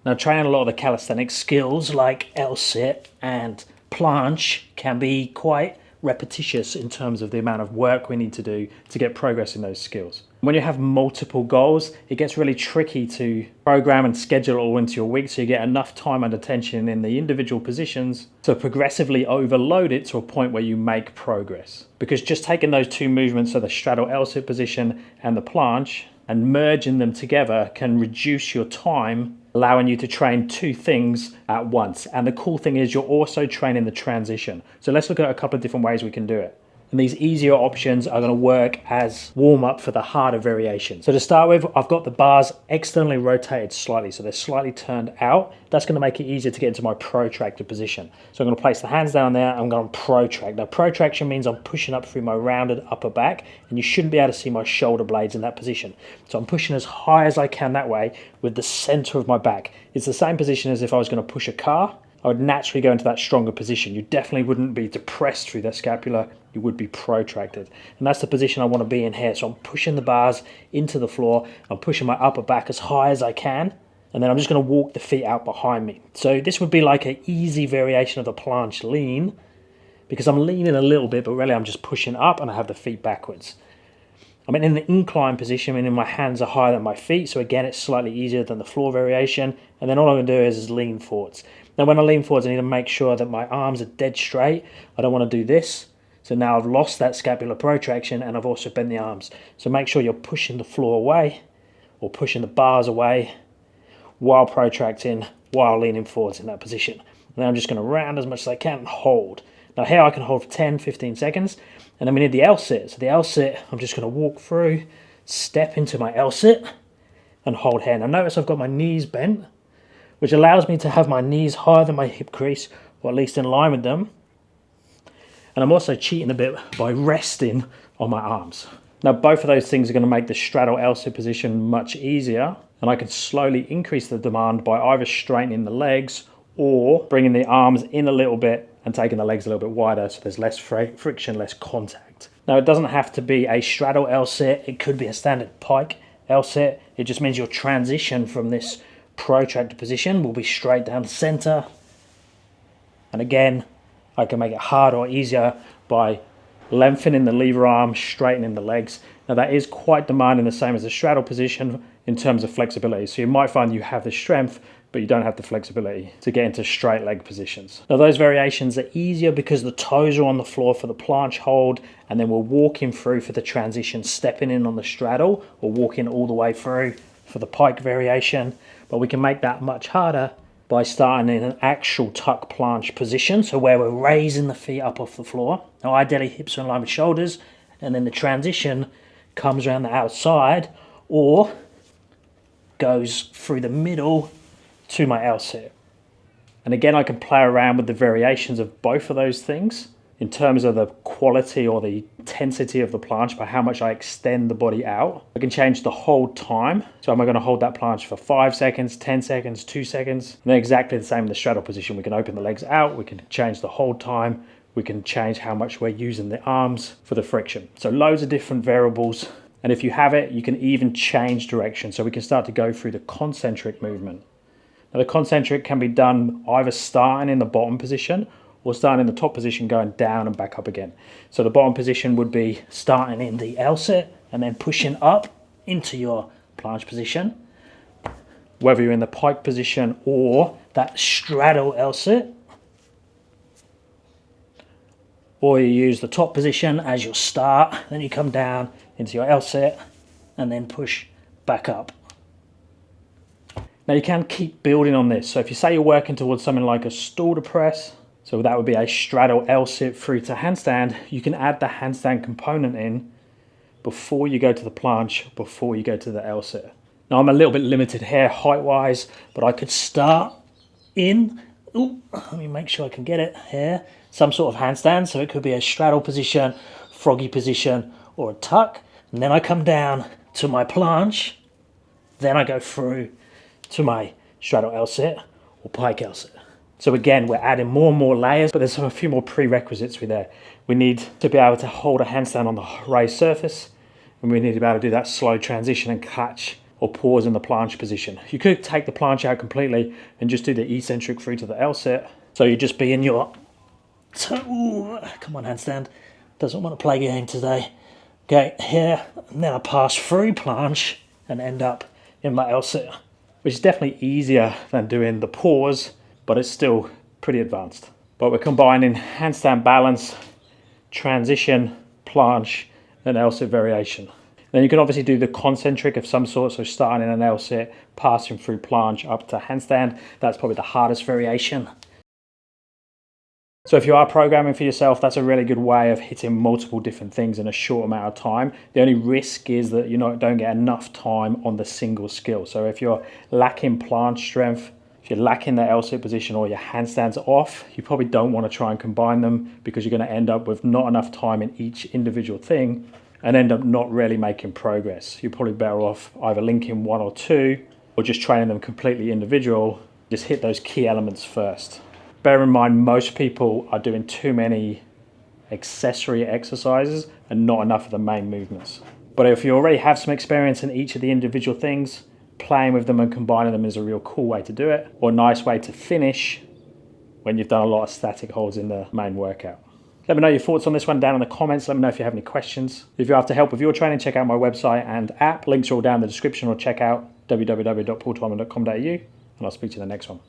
Now, training a lot of the calisthenics skills like L-sit and planche can be quite repetitious in terms of the amount of work we need to do to get progress in those skills. When you have multiple goals, it gets really tricky to program and schedule it all into your week so you get enough time and attention in the individual positions to progressively overload it to a point where you make progress. Because just taking those two movements, so the straddle L-sit position and the planche, and merging them together can reduce your time, allowing you to train two things at once. And the cool thing is you're also training the transition. So let's look at a couple of different ways we can do it. And these easier options are going to work as warm up for the harder variation. So to start with, I've got the bars externally rotated slightly, so they're slightly turned out. That's going to make it easier to get into my protracted position. So I'm going to place the hands down there, I'm going to protract. Now protraction means I'm pushing up through my rounded upper back, and you shouldn't be able to see my shoulder blades in that position. So I'm pushing as high as I can that way with the center of my back. It's the same position as if I was going to push a car. I would naturally go into that stronger position. You definitely wouldn't be depressed through that scapula, you would be protracted. And that's the position I want to be in here. So I'm pushing the bars into the floor, I'm pushing my upper back as high as I can, and then I'm just going to walk the feet out behind me. So this would be like an easy variation of the planche lean, because I'm leaning a little bit, but really I'm just pushing up and I have the feet backwards. I'm in the incline position, meaning my hands are higher than my feet, so again it's slightly easier than the floor variation, and then all I'm going to do is lean forwards. Now when I lean forwards I need to make sure that my arms are dead straight. I don't want to do this, so now I've lost that scapular protraction and I've also bent the arms. So make sure you're pushing the floor away or pushing the bars away while protracting, while leaning forwards in that position. And then I'm just going to round as much as I can and hold. Now here I can hold for 10-15 seconds, and then we need the L-sit. So the L-sit, I'm just going to walk through, step into my L-sit and hold here. Now notice I've got my knees bent, which allows me to have my knees higher than my hip crease, or at least in line with them. And I'm also cheating a bit by resting on my arms. Now both of those things are going to make the straddle L-sit position much easier, and I can slowly increase the demand by either straightening the legs or bringing the arms in a little bit and taking the legs a little bit wider so there's less friction, less contact. Now it doesn't have to be a straddle L-sit, it could be a standard pike L-sit. It just means your transition from this protracted position will be straight down the center. And again, I can make it harder or easier by lengthening the lever arm, straightening the legs. Now that is quite demanding, the same as the straddle position in terms of flexibility. So you might find you have the strength, but you don't have the flexibility to get into straight leg positions. Now those variations are easier because the toes are on the floor for the planche hold, and then we're walking through for the transition, stepping in on the straddle or walking all the way through for the pike variation. But we can make that much harder by starting in an actual tuck planche position, so where we're raising the feet up off the floor. Now ideally hips are in line with shoulders, and then the transition comes around the outside or goes through the middle to my L-sit. And again, I can play around with the variations of both of those things in terms of the quality or the intensity of the planche by how much I extend the body out. I can change the hold time. So am I going to hold that planche for 5 seconds, 10 seconds, 2 seconds? And they're exactly the same in the straddle position. We can open the legs out, we can change the hold time, we can change how much we're using the arms for the friction. So loads of different variables. And if you have it, you can even change direction. So we can start to go through the concentric movement. Now the concentric can be done either starting in the bottom position or starting in the top position, going down and back up again. So the bottom position would be starting in the L-sit and then pushing up into your planche position. Whether you're in the pike position or that straddle L-sit, or you use the top position as your start, then you come down into your L-sit and then push back up. Now you can keep building on this. So if you say you're working towards something like a shoulder press, so that would be a straddle L-sit through to handstand, you can add the handstand component in before you go to the planche, before you go to the L-sit. Now I'm a little bit limited here height-wise, but I could start in, let me make sure I can get it here, some sort of handstand. So it could be a straddle position, froggy position, or a tuck. And then I come down to my planche, then I go through to my straddle L-sit or pike L-sit. So again, we're adding more and more layers, but there's a few more prerequisites with there. We need to be able to hold a handstand on the raised surface, and we need to be able to do that slow transition and catch or pause in the planche position. You could take the planche out completely and just do the eccentric through to the L-sit. So you just be in your, ooh, come on handstand, doesn't want to play game today. Okay, here, and then I pass through planche and end up in my L-sit, which is definitely easier than doing the pause, but it's still pretty advanced. But we're combining handstand balance, transition, planche, and L-sit variation. Then you can obviously do the concentric of some sort, so starting in an L-sit, passing through planche up to handstand. That's probably the hardest variation. So if you are programming for yourself, that's a really good way of hitting multiple different things in a short amount of time. The only risk is that you don't get enough time on the single skill. So if you're lacking planche strength, if you're lacking the L-sit position or your handstands off, you probably don't want to try and combine them because you're going to end up with not enough time in each individual thing and end up not really making progress. You're probably better off either linking one or two or just training them completely individual. Just hit those key elements first. Bear in mind, most people are doing too many accessory exercises and not enough of the main movements. But if you already have some experience in each of the individual things, playing with them and combining them is a real cool way to do it, or a nice way to finish when you've done a lot of static holds in the main workout. Let me know your thoughts on this one down in the comments. Let me know if you have any questions. If you're after help with your training, check out my website and app. Links are all down in the description, or check out www.paultwyman.com.au, and I'll speak to you in the next one.